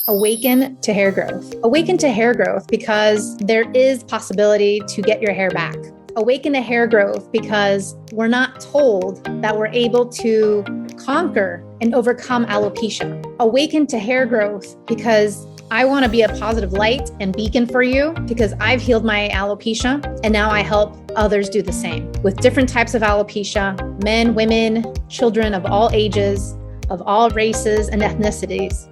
Awaken to hair growth. Awaken to hair growth because there is possibility to get your hair back. Awaken to hair growth because we're not told that we're able to conquer and overcome alopecia. Awaken to hair growth because I want to be a positive light and beacon for you because I've healed my alopecia and now I help others do the same with different types of alopecia, men, women, children of all ages, of all races and ethnicities.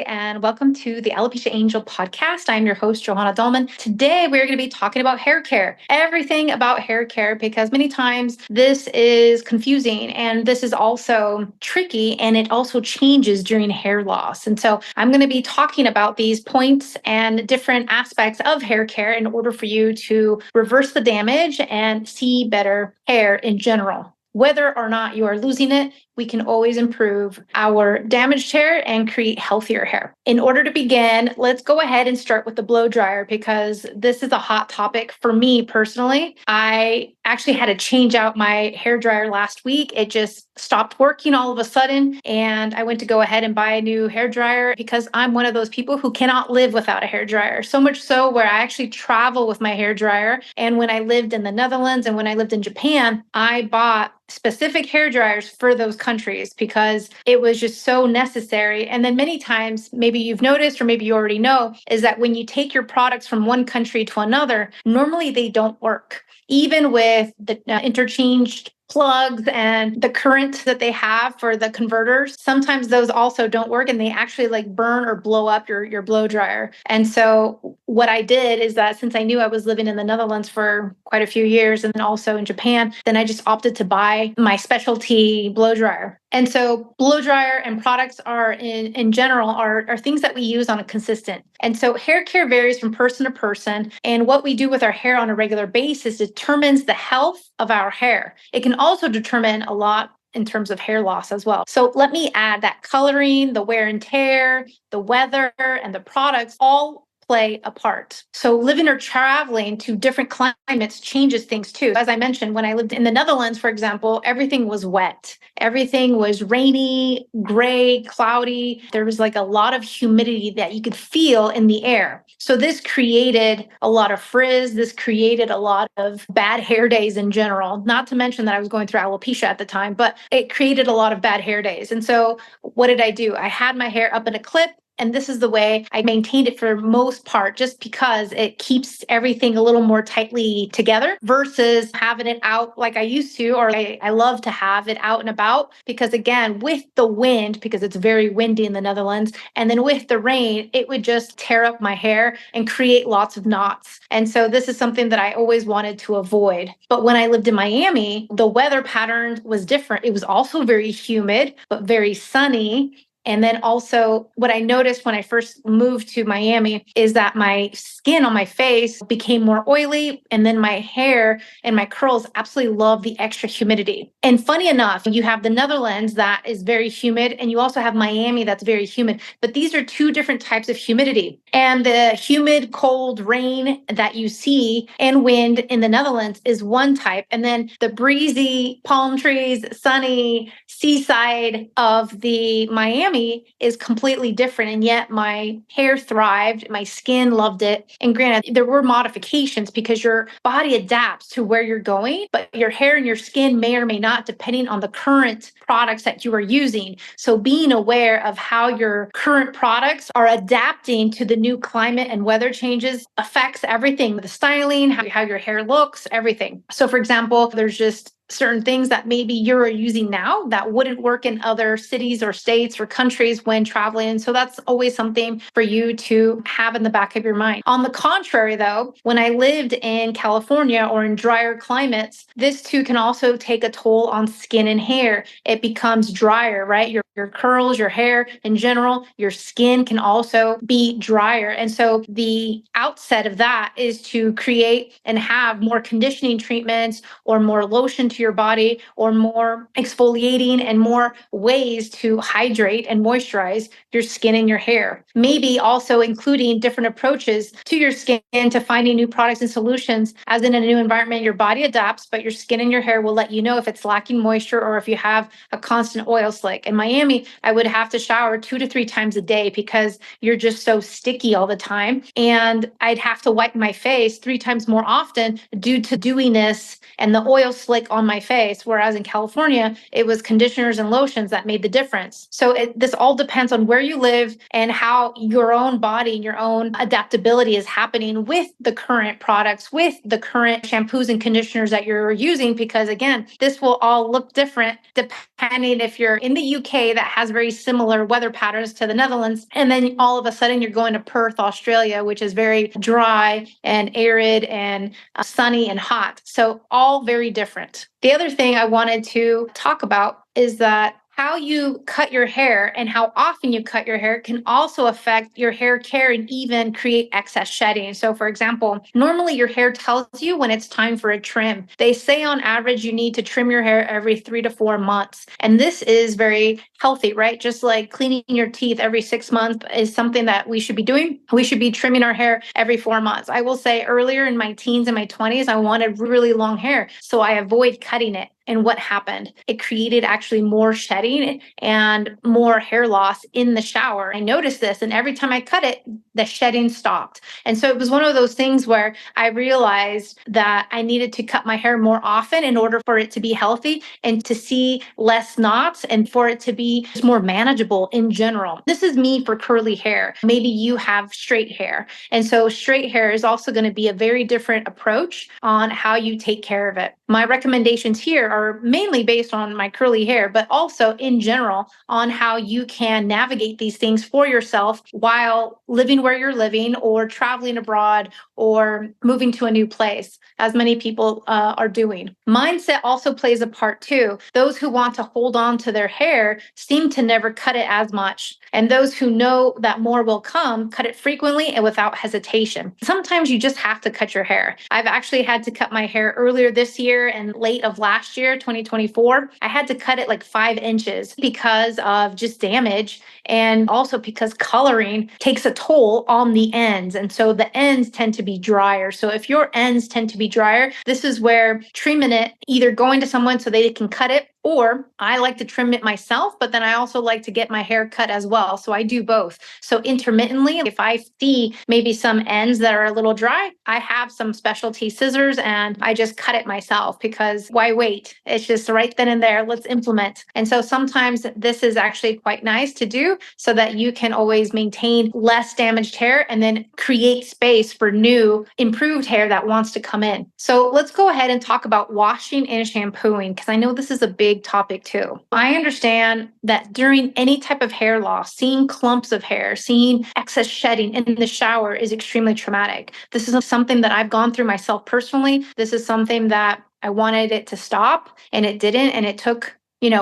And welcome to the Alopecia Angel podcast. I'm your host, Johanna Dahlman. Today, we're going to be talking about hair care, everything about hair care, because many times this is confusing and this is also tricky and it also changes during hair loss. And so I'm going to be talking about these points and different aspects of hair care in order for you to reverse the damage and see better hair in general. Whether or not you are losing it, we can always improve our damaged hair and create healthier hair. In order to begin, let's go ahead and start with the blow dryer because this is a hot topic for me personally. I actually had to change out my hair dryer last week. It just stopped working all of a sudden, and I went to go ahead and buy a new hair dryer because I'm one of those people who cannot live without a hair dryer. So much so where I actually travel with my hair dryer. And when I lived in the Netherlands and when I lived in Japan, I bought specific hair dryers for those countries because it was just so necessary. And then many times, maybe you've noticed, or maybe you already know, is that when you take your products from one country to another, normally they don't work. Even with the interchanged plugs and the current that they have for the converters, sometimes those also don't work and they actually like burn or blow up your blow dryer. And so what I did is that since I knew I was living in the Netherlands for quite a few years and then also in Japan, then I just opted to buy my specialty blow dryer. And so blow dryer and products are in general are things that we use on a consistent. And so hair care varies from person to person. And what we do with our hair on a regular basis determines the health of our hair. It can also determine a lot in terms of hair loss as well. So let me add that coloring, the wear and tear, the weather, and the products all play a part. So living or traveling to different climates changes things too. As I mentioned, when I lived in the Netherlands, for example, everything was wet. Everything was rainy, gray, cloudy. There was like a lot of humidity that you could feel in the air. So this created a lot of frizz. This created a lot of bad hair days in general, not to mention that I was going through alopecia at the time, but it created a lot of bad hair days. And so what did I do? I had my hair up in a clip. And this is the way I maintained it for most part, just because it keeps everything a little more tightly together versus having it out like I used to, or I love to have it out and about. Because again, with the wind, because it's very windy in the Netherlands, and then with the rain, it would just tear up my hair and create lots of knots. And so this is something that I always wanted to avoid. But when I lived in Miami, the weather pattern was different. It was also very humid, but very sunny. And then also what I noticed when I first moved to Miami is that my skin on my face became more oily. And then my hair and my curls absolutely love the extra humidity. And funny enough, you have the Netherlands that is very humid and you also have Miami that's very humid. But these are two different types of humidity. And the humid, cold rain that you see and wind in the Netherlands is one type. And then the breezy palm trees, sunny seaside of the Miami is completely different. And yet my hair thrived, my skin loved it. And granted, there were modifications because your body adapts to where you're going, but your hair and your skin may or may not, depending on the current products that you are using. So being aware of how your current products are adapting to the new climate and weather changes affects everything, the styling, how your hair looks, everything. So for example, there's just certain things that maybe you're using now that wouldn't work in other cities or states or countries when traveling. So that's always something for you to have in the back of your mind. On the contrary, though, when I lived in California or in drier climates, this too can also take a toll on skin and hair. It becomes drier, right? Your curls, your hair in general, your skin can also be drier. And so the outset of that is to create and have more conditioning treatments or more lotion to your body or more exfoliating and more ways to hydrate and moisturize your skin and your hair. Maybe also including different approaches to your skin to finding new products and solutions. As in a new environment, your body adapts, but your skin and your hair will let you know if it's lacking moisture or if you have a constant oil slick. In Miami, I would have to shower 2 to 3 times a day because you're just so sticky all the time. And I'd have to wipe my face 3 times more often due to dewiness and the oil slick on my face. Whereas in California, it was conditioners and lotions that made the difference. So this all depends on where you live and how your own body and your own adaptability is happening with the current products, with the current shampoos and conditioners that you're using. Because again, this will all look different depending if you're in the UK that has very similar weather patterns to the Netherlands. And then all of a sudden you're going to Perth, Australia, which is very dry and arid and sunny and hot. So all very different. The other thing I wanted to talk about is that how you cut your hair and how often you cut your hair can also affect your hair care and even create excess shedding. So, for example, normally your hair tells you when it's time for a trim. They say on average you need to trim your hair every 3 to 4 months. And this is very healthy, right? Just like cleaning your teeth every 6 months is something that we should be doing. We should be trimming our hair every 4 months. I will say earlier in my teens and my 20s, I wanted really long hair. So I avoid cutting it. And what happened? It created actually more shedding and more hair loss in the shower. I noticed this, and every time I cut it, the shedding stopped. And so it was one of those things where I realized that I needed to cut my hair more often in order for it to be healthy and to see less knots and for it to be just more manageable in general. This is me for curly hair. Maybe you have straight hair. And so straight hair is also going to be a very different approach on how you take care of it. My recommendations here are mainly based on my curly hair, but also in general on how you can navigate these things for yourself while living where you're living or traveling abroad or moving to a new place, as many people are doing. Mindset also plays a part too. Those who want to hold on to their hair seem to never cut it as much. And those who know that more will come, cut it frequently and without hesitation. Sometimes you just have to cut your hair. I've actually had to cut my hair earlier this year and late of last year, 2024. I had to cut it like 5 inches because of just damage and also because coloring takes a toll on the ends. And so the ends tend to be drier. So if your ends tend to be drier, this is where trimming it, either going to someone so they can cut it, or I like to trim it myself, but then I also like to get my hair cut as well. So I do both. So intermittently, if I see maybe some ends that are a little dry, I have some specialty scissors and I just cut it myself because why wait? It's just right then and there. Let's implement. And so sometimes this is actually quite nice to do so that you can always maintain less damaged hair and then create space for new, improved hair that wants to come in. So let's go ahead and talk about washing and shampooing because I know this is a big topic too. I understand that during any type of hair loss, seeing clumps of hair, seeing excess shedding in the shower is extremely traumatic. This is something that I've gone through myself personally. This is something that I wanted it to stop and it didn't. And it took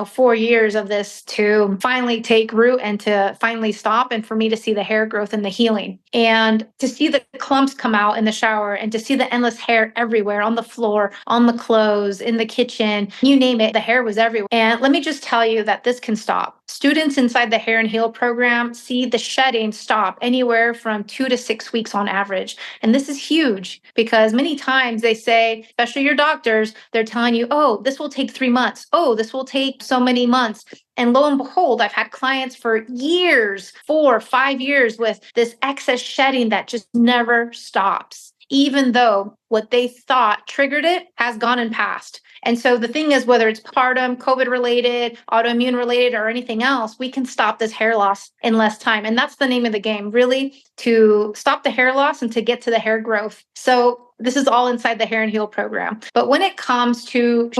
4 years of this to finally take root and to finally stop and for me to see the hair growth and the healing and to see the clumps come out in the shower and to see the endless hair everywhere on the floor, on the clothes, in the kitchen, you name it, the hair was everywhere. And let me just tell you that this can stop. Students inside the Hair and Heal program see the shedding stop anywhere from 2 to 6 weeks on average. And this is huge because many times they say, especially your doctors, they're telling you, oh, this will take 3 months. Oh, this will take so many months. And lo and behold, I've had clients for years, 4 or 5 years with this excess shedding that just never stops, even though what they thought triggered it has gone and passed. And so the thing is, whether it's postpartum, COVID related, autoimmune related, or anything else, we can stop this hair loss in less time. And that's the name of the game, really, to stop the hair loss and to get to the hair growth. So this is all inside the Hair and Heal program. But when it comes to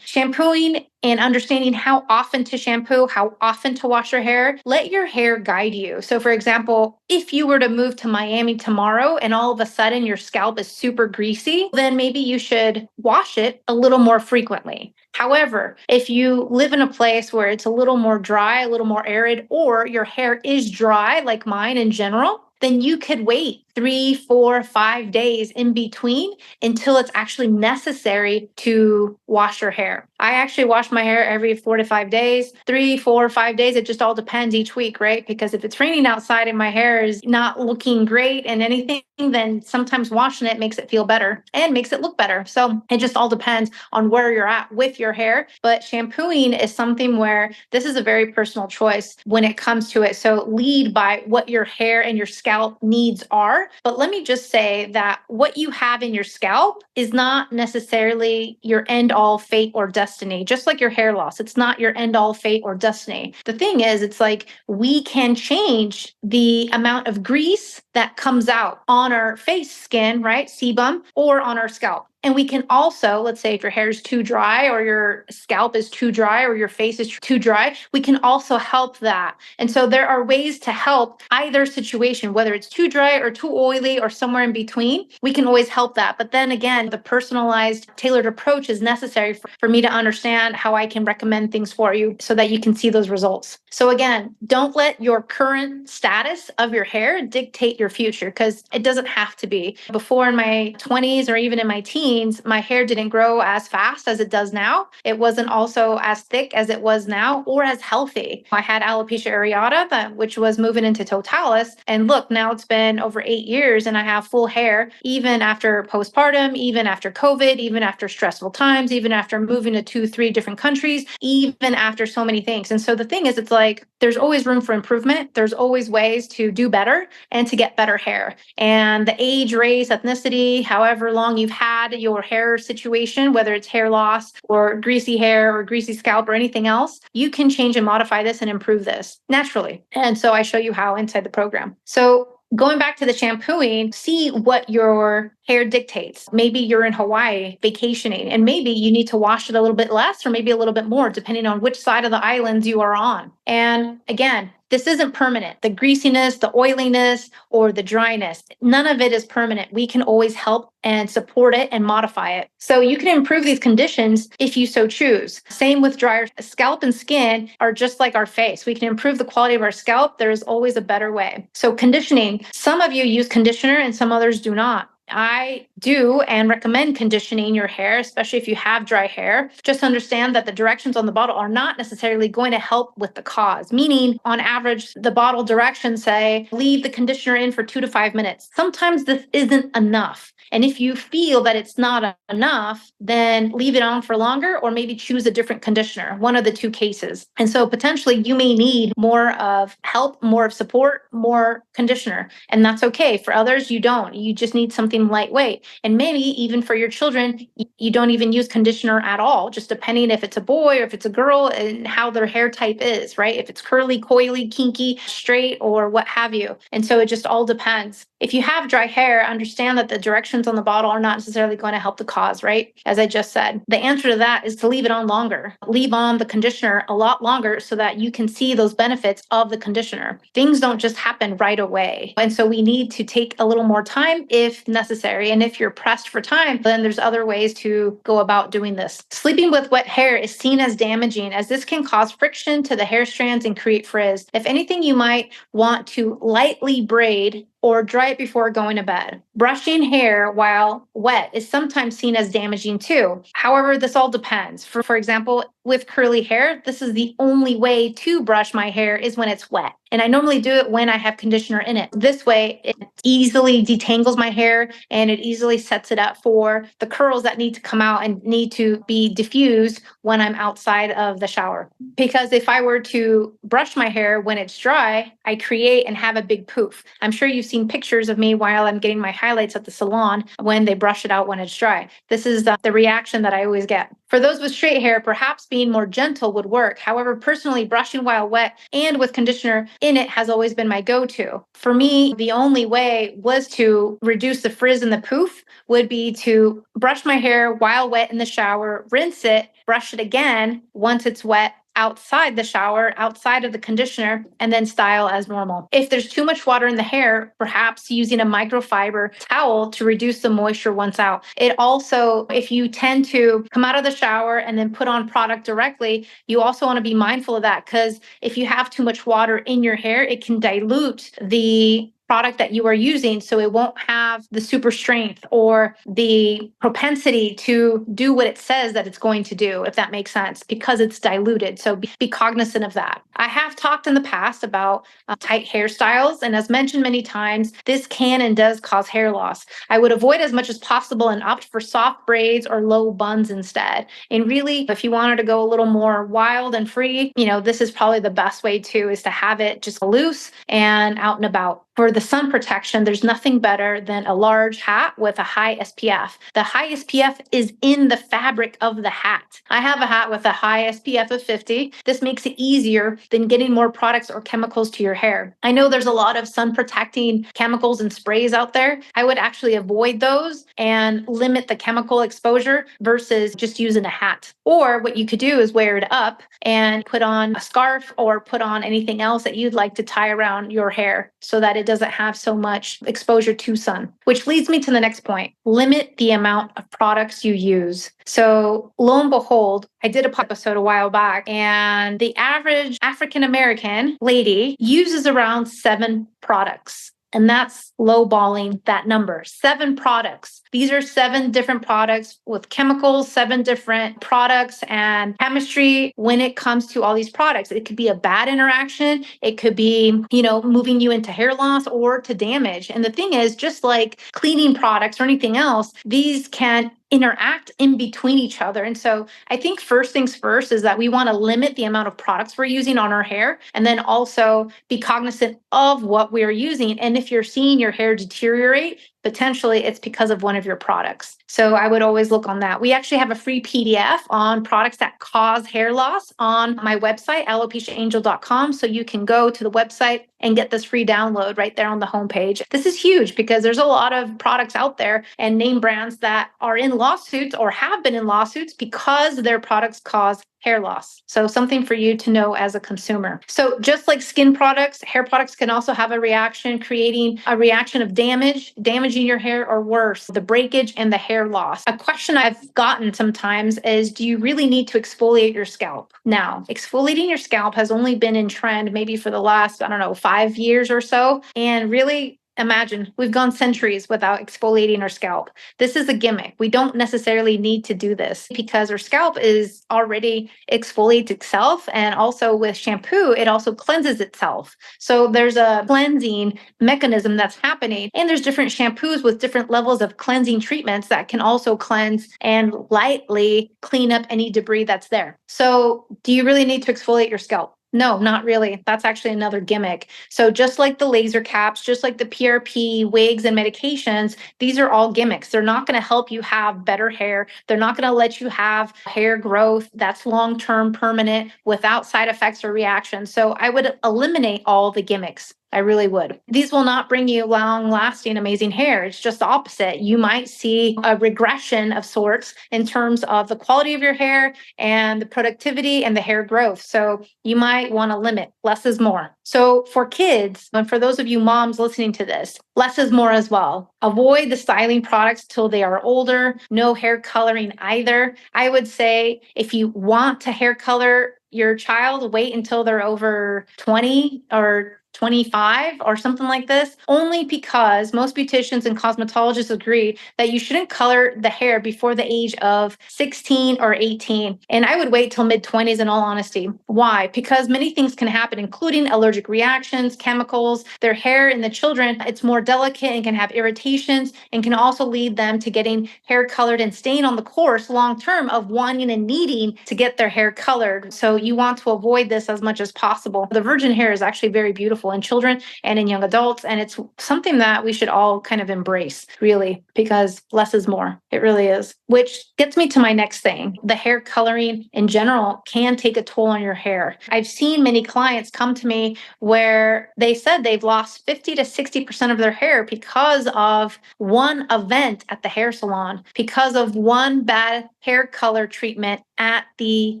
shampooing and understanding how often to shampoo, how often to wash your hair, let your hair guide you. So for example, if you were to move to Miami tomorrow and all of a sudden your scalp is super greasy, then maybe you should wash it a little more frequently. However, if you live in a place where it's a little more dry, a little more arid, or your hair is dry like mine in general, then you could wait 3, 4, 5 days in between until it's actually necessary to wash your hair. I actually wash my hair every 4 to 5 days, 3, 4, 5 days. It just all depends each week, right? Because if it's raining outside and my hair is not looking great and anything, then sometimes washing it makes it feel better and makes it look better. So it just all depends on where you're at with your hair. But shampooing is something where this is a very personal choice when it comes to it. So lead by what your hair and your scalp needs are. But let me just say that what you have in your scalp is not necessarily your end all fate or destiny. Just like your hair loss, it's not your end all fate or destiny. The thing is, it's like we can change the amount of grease that comes out on our face skin, right? Sebum, or on our scalp. And we can also, let's say if your hair is too dry or your scalp is too dry or your face is too dry, we can also help that. And so there are ways to help either situation, whether it's too dry or too oily or somewhere in between, we can always help that. But then again, the personalized, tailored approach is necessary for me to understand how I can recommend things for you so that you can see those results. So again, don't let your current status of your hair dictate your future, because it doesn't have to be. Before in my 20s or even in my teens, my hair didn't grow as fast as it does now. It wasn't also as thick as it was now or as healthy. I had alopecia areata, which was moving into totalis. And look, now it's been over 8 years and I have full hair, even after postpartum, even after COVID, even after stressful times, even after moving to 2, 3 different countries, even after so many things. And so the thing is, it's like there's always room for improvement. There's always ways to do better and to get better hair. And the age, race, ethnicity, however long you've had your hair situation, whether it's hair loss or greasy hair or greasy scalp or anything else, you can change and modify this and improve this naturally. And so I show you how inside the program. So going back to the shampooing, see what your hair dictates. Maybe you're in Hawaii vacationing and maybe you need to wash it a little bit less or maybe a little bit more, depending on which side of the islands you are on. And again, this isn't permanent. The greasiness, the oiliness, or the dryness, none of it is permanent. We can always help and support it and modify it. So you can improve these conditions if you so choose. Same with drier scalp and skin are just like our face. We can improve the quality of our scalp. There is always a better way. So conditioning, some of you use conditioner and some others do not. I do and recommend conditioning your hair, especially if you have dry hair. Just understand that the directions on the bottle are not necessarily going to help with the cause, meaning on average, the bottle directions say, leave the conditioner in for 2 to 5 minutes. Sometimes this isn't enough. And if you feel that it's not enough, then leave it on for longer or maybe choose a different conditioner, one of the two cases. And so potentially you may need more of help, more of support, more conditioner. And that's okay. For others, you don't. You just need something lightweight. And maybe even for your children, you don't even use conditioner at all, just depending if it's a boy or if it's a girl and how their hair type is, right? If it's curly, coily, kinky, straight, or what have you. And so it just all depends. If you have dry hair, understand that the directions on the bottle are not necessarily going to help the cause, right? As I just said, the answer to that is to leave it on longer. Leave on the conditioner a lot longer so that you can see those benefits of the conditioner. Things don't just happen right away. And so we need to take a little more time if necessary. And if you're pressed for time, then there's other ways to go about doing this. Sleeping with wet hair is seen as damaging, as this can cause friction to the hair strands and create frizz. If anything, you might want to lightly braid or dry it before going to bed. Brushing hair while wet is sometimes seen as damaging too. However, this all depends. For example, with curly hair, this is the only way to brush my hair is when it's wet. And I normally do it when I have conditioner in it. This way, it easily detangles my hair and it easily sets it up for the curls that need to come out and need to be diffused when I'm outside of the shower. Because if I were to brush my hair when it's dry, I create and have a big poof. I'm sure you've seen pictures of me while I'm getting my highlights at the salon when they brush it out when it's dry. This is the reaction that I always get. For those with straight hair, perhaps being more gentle would work. However, personally, brushing while wet and with conditioner in it has always been my go-to. For me, the only way was to reduce the frizz and the poof would be to brush my hair while wet in the shower, rinse it, brush it again once it's wet, outside the shower, outside of the conditioner, and then style as normal. If there's too much water in the hair, perhaps using a microfiber towel to reduce the moisture once out. It also, if you tend to come out of the shower and then put on product directly, you also want to be mindful of that, because if you have too much water in your hair, it can dilute the product that you are using so it won't have the super strength or the propensity to do what it says that it's going to do, if that makes sense, because it's diluted. So be cognizant of that. I have talked in the past about tight hairstyles, and as mentioned many times, this can and does cause hair loss. I would avoid as much as possible and opt for soft braids or low buns instead. And really, if you wanted to go a little more wild and free, this is probably the best way too, is to have it just loose and out and about. For the sun protection, there's nothing better than a large hat with a high SPF. The high SPF is in the fabric of the hat. I have a hat with a high SPF of 50. This makes it easier than getting more products or chemicals to your hair. I know there's a lot of sun protecting chemicals and sprays out there. I would actually avoid those and limit the chemical exposure versus just using a hat. Or what you could do is wear it up and put on a scarf or put on anything else that you'd like to tie around your hair so that it doesn't have so much exposure to sun. Which leads me to the next point. Limit the amount of products you use. So lo and behold, I did a episode a while back, and the average African American lady uses around 7 products. And that's lowballing that number. 7 products. These are 7 different products with chemicals, 7 different products and chemistry when it comes to all these products. It could be a bad interaction. It could be, moving you into hair loss or to damage. And the thing is, just like cleaning products or anything else, these can interact in between each other. And so I think first things first is that we want to limit the amount of products we're using on our hair, and then also be cognizant of what we're using. And if you're seeing your hair deteriorate, potentially it's because of one of your products. So I would always look on that. We actually have a free PDF on products that cause hair loss on my website, alopeciaangel.com. So you can go to the website and get this free download right there on the homepage. This is huge because there's a lot of products out there and name brands that are in lawsuits or have been in lawsuits because their products cause hair loss. So something for you to know as a consumer. So just like skin products, hair products can also have a reaction, creating a reaction of damaging your hair, or worse, the breakage and the hair loss. A question I've gotten sometimes is, do you really need to exfoliate your scalp? Now, exfoliating your scalp has only been in trend maybe for the last, 5 years or so. And really, imagine we've gone centuries without exfoliating our scalp. This is a gimmick. We don't necessarily need to do this because our scalp is already exfoliates itself. And also with shampoo, it also cleanses itself. So there's a cleansing mechanism that's happening. And there's different shampoos with different levels of cleansing treatments that can also cleanse and lightly clean up any debris that's there. So do you really need to exfoliate your scalp? No, not really. That's actually another gimmick. So just like the laser caps, just like the PRP, wigs, and medications, these are all gimmicks. They're not going to help you have better hair. They're not going to let you have hair growth that's long-term, permanent, without side effects or reactions. So I would eliminate all the gimmicks. I really would. These will not bring you long-lasting, amazing hair. It's just the opposite. You might see a regression of sorts in terms of the quality of your hair and the productivity and the hair growth. So you might want to limit. Less is more. So for kids, and for those of you moms listening to this, less is more as well. Avoid the styling products till they are older. No hair coloring either. I would say if you want to hair color your child, wait until they're over 20 or 25 or something like this, only because most beauticians and cosmetologists agree that you shouldn't color the hair before the age of 16 or 18. And I would wait till mid-20s in all honesty. Why? Because many things can happen, including allergic reactions, chemicals. Their hair in the children, it's more delicate and can have irritations and can also lead them to getting hair colored and staying on the course long term of wanting and needing to get their hair colored. So you want to avoid this as much as possible. The virgin hair is actually very beautiful in children and in young adults. And it's something that we should all kind of embrace, really, because less is more. It really is. Which gets me to my next thing. The hair coloring in general can take a toll on your hair. I've seen many clients come to me where they said they've lost 50 to 60% of their hair because of one event at the hair salon, because of one bad hair color treatment at the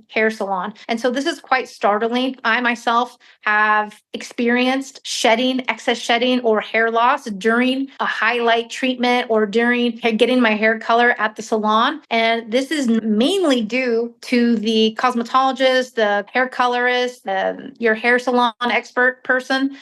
hair salon. And so this is quite startling. I myself have experienced excess shedding or hair loss during a highlight treatment or during getting my hair color at the salon. And this is mainly due to the cosmetologist, the hair colorist, your hair salon expert person.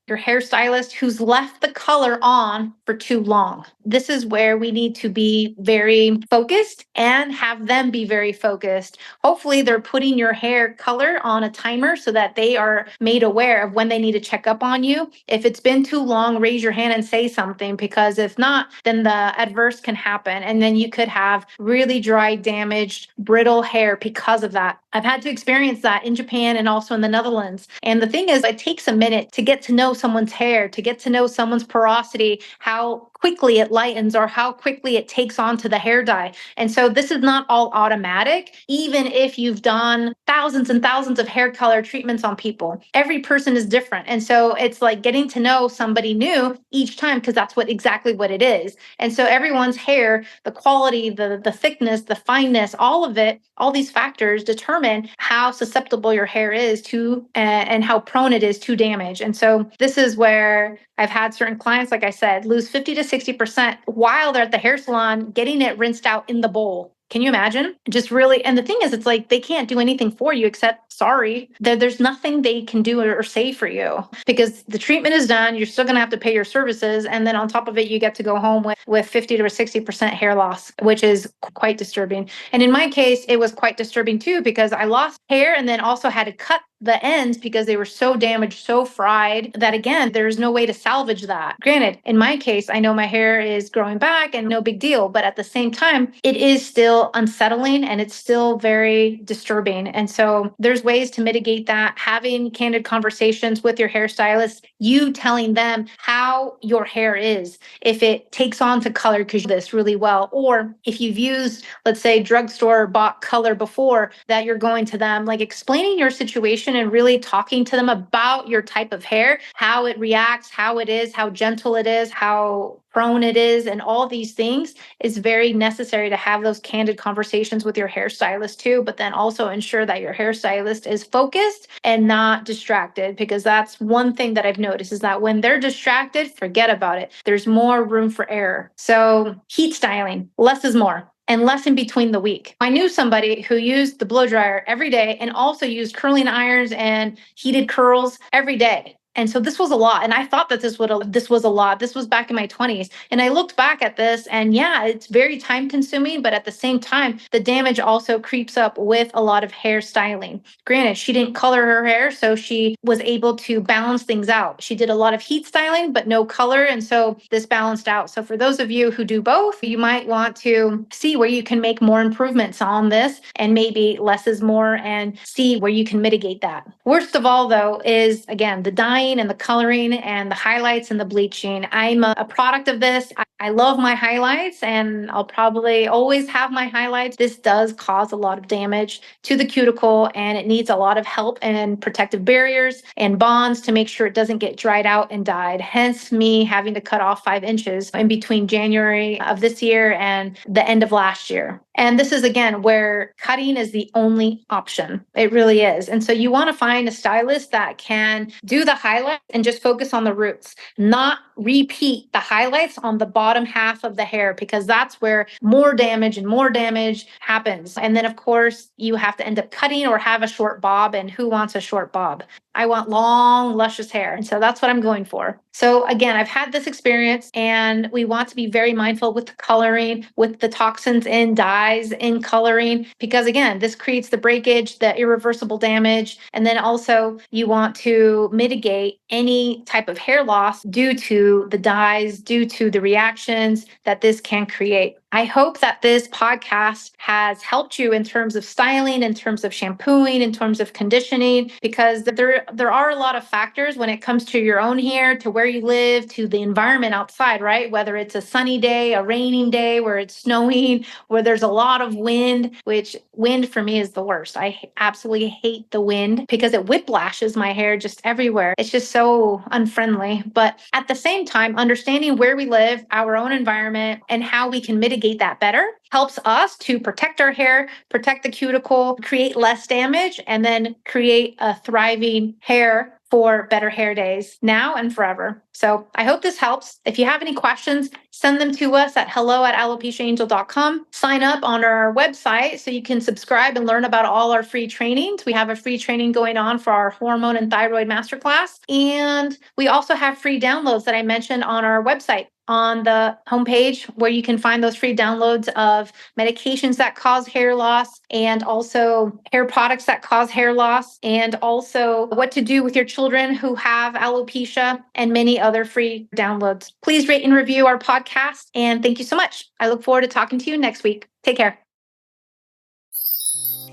your hairstylist who's left the color on for too long. This is where we need to be very focused and have them be very focused. Hopefully, they're putting your hair color on a timer so that they are made aware of when they need to check up on you. If it's been too long, raise your hand and say something, because if not, then the adverse can happen. And then you could have really dry, damaged, brittle hair because of that. I've had to experience that in Japan and also in the Netherlands. And the thing is, it takes a minute to get to know someone's hair, to get to know someone's porosity, how quickly it lightens or how quickly it takes on to the hair dye. And so this is not all automatic, even if you've done thousands and thousands of hair color treatments on people. Every person is different. And so it's like getting to know somebody new each time, because that's exactly what it is. And so everyone's hair, the quality, the thickness, the fineness, all of it, all these factors determine how susceptible your hair is to and how prone it is to damage. And so this is where I've had certain clients, like I said, lose 50 to 60% while they're at the hair salon getting it rinsed out in the bowl. Can you imagine? Just really, and the thing is, it's like they can't do anything for you except sorry. There's nothing they can do or say for you, because the treatment is done. You're still going to have to pay your services. And then on top of it, you get to go home with 50 to 60% hair loss, which is quite disturbing. And in my case, it was quite disturbing too, because I lost hair and then also had to cut the ends because they were so damaged, so fried, that again, there's no way to salvage that. Granted, in my case, I know my hair is growing back and no big deal, but at the same time, it is still unsettling and it's still very disturbing. And so there's ways to mitigate that. Having candid conversations with your hairstylist, you telling them how your hair is, if it takes on to color because this really well, or if you've used, let's say, drugstore bought color before, that you're going to them, like explaining your situation and really talking to them about your type of hair, how it reacts, how it is, how gentle it is, how prone it is, and all these things is very necessary to have those candid conversations with your hairstylist too, but then also ensure that your hairstylist is focused and not distracted, because that's one thing that I've noticed is that when they're distracted, forget about it. There's more room for error. So heat styling, less is more. And less in between the week. I knew somebody who used the blow dryer every day and also used curling irons and heated curls every day. And so this was a lot. And I thought that this was a lot. This was back in my 20s. And I looked back at this and yeah, it's very time consuming, but at the same time, the damage also creeps up with a lot of hair styling. Granted, she didn't color her hair, so she was able to balance things out. She did a lot of heat styling, but no color. And so this balanced out. So for those of you who do both, you might want to see where you can make more improvements on this, and maybe less is more, and see where you can mitigate that. Worst of all, though, is again, the dyeing and the coloring and the highlights and the bleaching. I'm a product of this. I love my highlights and I'll probably always have my highlights. This does cause a lot of damage to the cuticle and it needs a lot of help and protective barriers and bonds to make sure it doesn't get dried out and dyed. Hence me having to cut off 5 inches in between January of this year and the end of last year. And this is again where cutting is the only option. It really is. And so you want to find a stylist that can do the highlights and just focus on the roots, not repeat the highlights on the bottom half of the hair, because that's where more damage happens. And then of course you have to end up cutting or have a short bob. And who wants a short bob? I want long, luscious hair. And so that's what I'm going for. So again, I've had this experience and we want to be very mindful with the coloring, with the toxins in dyes, in coloring, because again, this creates the breakage, the irreversible damage. And then also you want to mitigate any type of hair loss due to the dyes, due to the reactions that this can create. I hope that this podcast has helped you in terms of styling, in terms of shampooing, in terms of conditioning, because there are a lot of factors when it comes to your own hair, to where you live, to the environment outside, right? Whether it's a sunny day, a raining day, where it's snowing, where there's a lot of wind, which wind for me is the worst. I absolutely hate the wind because it whiplashes my hair just everywhere. It's just so unfriendly. But at the same time, understanding where we live, our own environment, and how we can mitigate that better helps us to protect our hair, protect the cuticle, create less damage, and then create a thriving hair for better hair days now and forever. So I hope this helps. If you have any questions, send them to us at hello@alopeciaangel.com. Sign up on our website so you can subscribe and learn about all our free trainings. We have a free training going on for our hormone and thyroid masterclass. And we also have free downloads that I mentioned on our website. On the homepage where you can find those free downloads of medications that cause hair loss and also hair products that cause hair loss and also what to do with your children who have alopecia and many other free downloads. Please rate and review our podcast and thank you so much. I look forward to talking to you next week. Take care.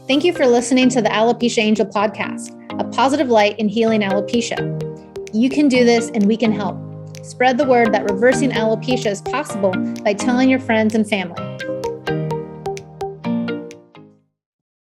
Thank you for listening to the Alopecia Angel podcast, a positive light in healing alopecia. You can do this and we can help. Spread the word that reversing alopecia is possible by telling your friends and family.